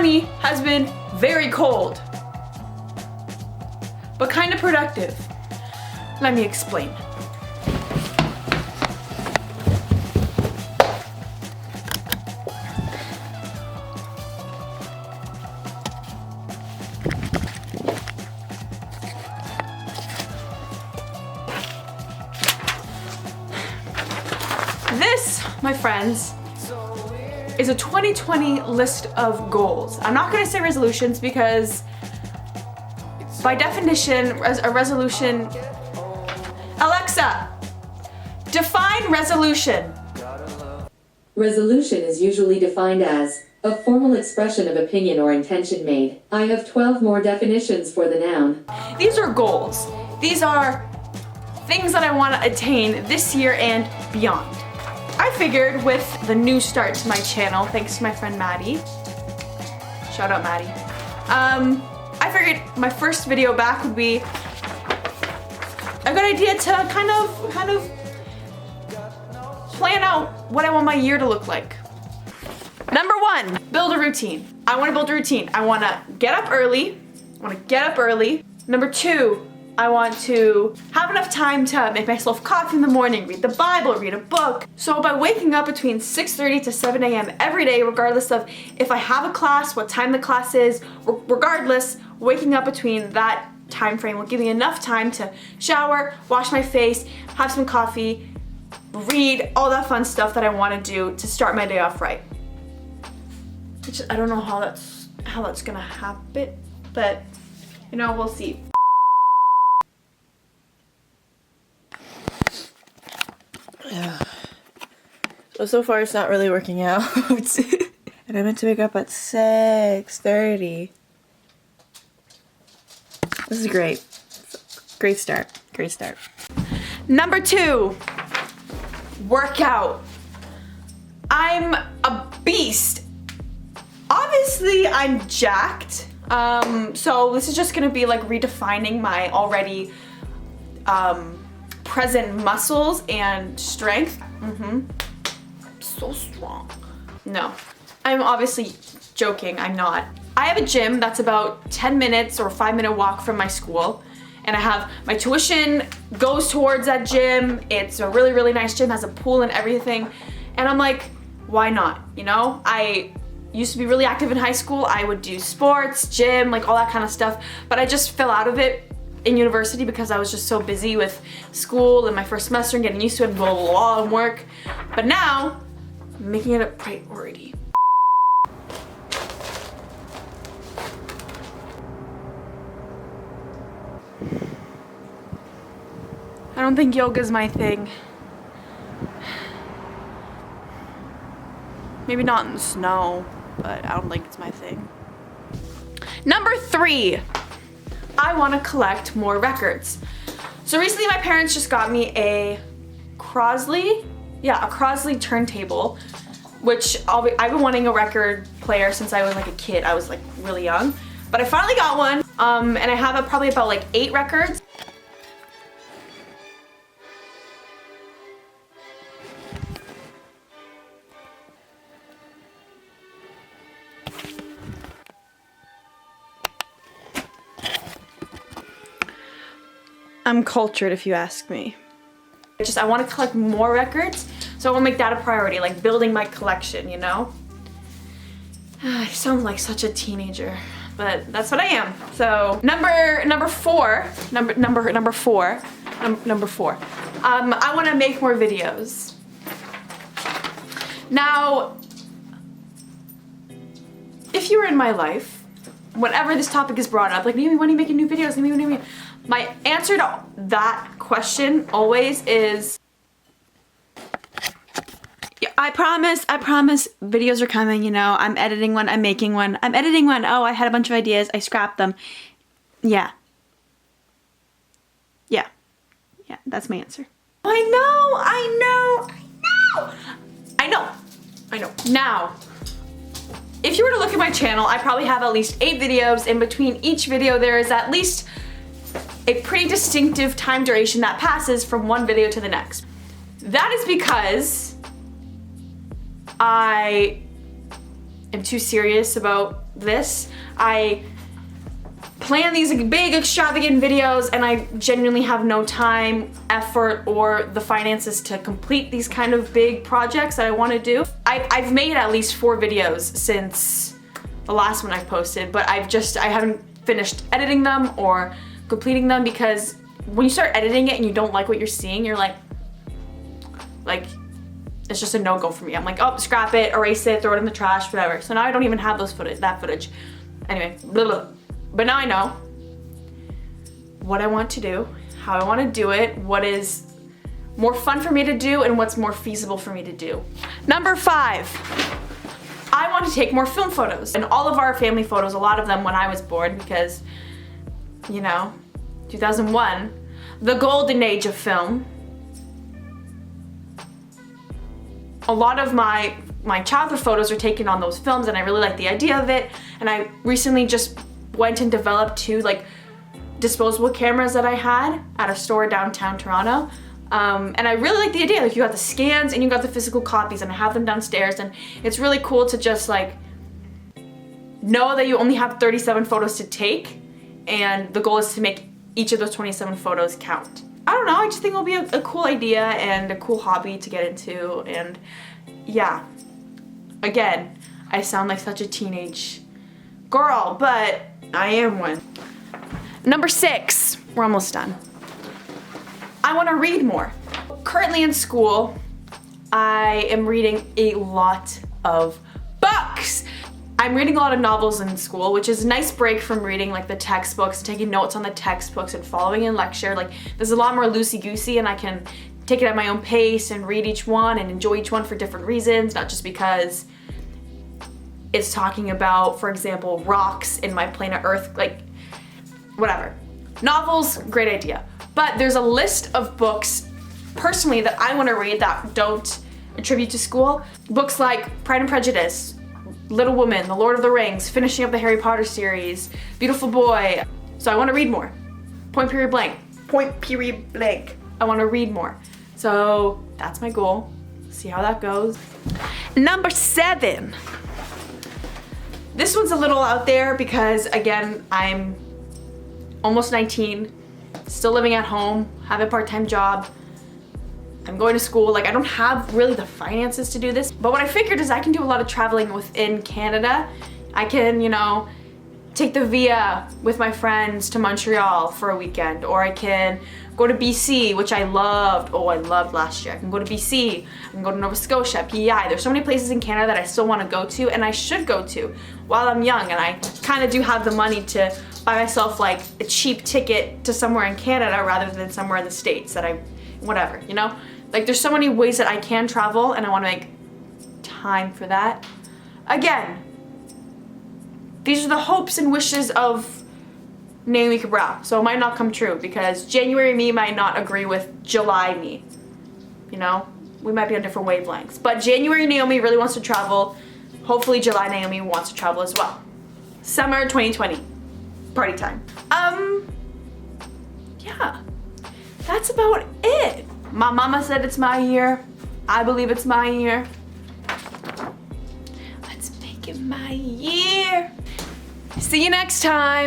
2020 has been very cold, but kind of productive. Let me explain. This, my friends, is a 2020 list of goals. I'm not gonna say resolutions because by definition, a resolution... Alexa, define resolution. Resolution is usually defined as a formal expression of opinion or intention made. I have 12 more definitions for the noun. These are goals. These are things that I want to attain this year and beyond. I figured with the new start to my channel, thanks to my friend Maddie, shout out Maddie, I figured my first video back would be a good idea to kind of plan out what I want my year to look like. Number one, build a routine. I want to build a routine. I want to get up early. Number two, I want to have enough time to make myself coffee in the morning, read the Bible, read a book. So by waking up between 6:30 to 7 a.m. every day, regardless of if I have a class, what time the class is, regardless, waking up between that time frame will give me enough time to shower, wash my face, have some coffee, read, all that fun stuff that I want to do to start my day off right. Which I don't know how that's gonna happen, but you know, we'll see. Yeah. So far it's not really working out. And I meant to wake up at 6:30. This is great. Great start. Great start. Number two, workout. I'm a beast. Obviously, I'm jacked. So this is just gonna be like redefining my already present muscles and strength. So strong. No, I'm obviously joking. I'm not. I have a gym that's about 10 minutes or 5-minute walk from my school, and I have my tuition goes towards that gym. It's a really, really nice gym, has a pool and everything. And I'm like, why not? You know, I used to be really active in high school. I would do sports, gym, like all that kind of stuff, but I just fell out of it in university because I was just so busy with school and my first semester and getting used to it and blah, blah, blah, and work. But now, I'm making it a priority. I don't think yoga's my thing. Maybe not in the snow, but I don't think it's my thing. Number three, I want to collect more records. So recently my parents just got me a Crosley turntable, which I've been wanting a record player since I was like a kid. I was like really young, but I finally got one, and I have probably about like 8 records. I'm cultured, if you ask me. I want to collect more records, so I want to make that a priority, like building my collection, you know? I sound like such a teenager, but that's what I am. So number four. I want to make more videos. Now, if you were in my life, whenever this topic is brought up, like, Naomi, when are you making new videos? Naomi, my answer to that question always is, yeah, I promise, videos are coming, you know, I'm editing one, I'm making one, I'm editing one, oh, I had a bunch of ideas, I scrapped them. Yeah, that's my answer. I know. Now, if you were to look at my channel, I probably have at least 8 videos. In between each video, there is at least a pretty distinctive time duration that passes from one video to the next. That is because I am too serious about this. I plan these big extravagant videos and I genuinely have no time, effort, or the finances to complete these kind of big projects that I want to do. I've made at least 4 videos since the last one I posted, but I haven't finished editing them or completing them, because when you start editing it and you don't like what you're seeing, you're like it's just a no-go for me. I'm like, oh, scrap it, erase it, throw it in the trash, whatever. So now I don't even have that footage. Anyway, blah, blah. But now I know what I want to do, how I want to do it, what is more fun for me to do, and what's more feasible for me to do. Number 5, I want to take more film photos. And all of our family photos, a lot of them when I was born, because, you know, 2001, the golden age of film. A lot of my childhood photos are taken on those films, and I really like the idea of it. And I recently just went and developed 2 like disposable cameras that I had at a store downtown Toronto. And I really like the idea. Like, you got the scans and you got the physical copies, and I have them downstairs, and it's really cool to just like know that you only have 37 photos to take, and the goal is to make each of those 27 photos count. I don't know, I just think it'll be a cool idea and a cool hobby to get into, and yeah. Again, I sound like such a teenage girl, but I am one. Number 6, we're almost done. I want to read more. Currently in school, I am reading a lot of books. I'm reading a lot of novels in school, which is a nice break from reading like the textbooks, taking notes on the textbooks and following in lecture. Like, there's a lot more loosey-goosey, and I can take it at my own pace and read each one and enjoy each one for different reasons, not just because it's talking about, for example, rocks in my planet Earth, like whatever. Novels, great idea. But there's a list of books personally that I want to read that don't attribute to school. Books like Pride and Prejudice, Little Women, The Lord of the Rings, finishing up the Harry Potter series, Beautiful Boy. So I want to read more. Point period blank. Point period blank. I want to read more. So that's my goal. See how that goes. Number 7. This one's a little out there because, again, I'm almost 19, still living at home, have a part-time job. I'm going to school. Like, I don't have really the finances to do this. But what I figured is I can do a lot of traveling within Canada. I can, you know, take the Via with my friends to Montreal for a weekend, or I can go to BC, which I loved. Oh, I loved last year. I can go to BC, I can go to Nova Scotia, PEI. There's so many places in Canada that I still want to go to, and I should go to while I'm young, and I kind of do have the money to buy myself like a cheap ticket to somewhere in Canada rather than somewhere in the States that whatever, you know? Like, there's so many ways that I can travel, and I want to make time for that. Again, these are the hopes and wishes of Naomi Cabral, so it might not come true because January me might not agree with July me. You know, we might be on different wavelengths. But January Naomi really wants to travel. Hopefully July Naomi wants to travel as well. Summer 2020, party time. Yeah, that's about it. My mama said it's my year. I believe it's my year. Let's make it my year. See you next time.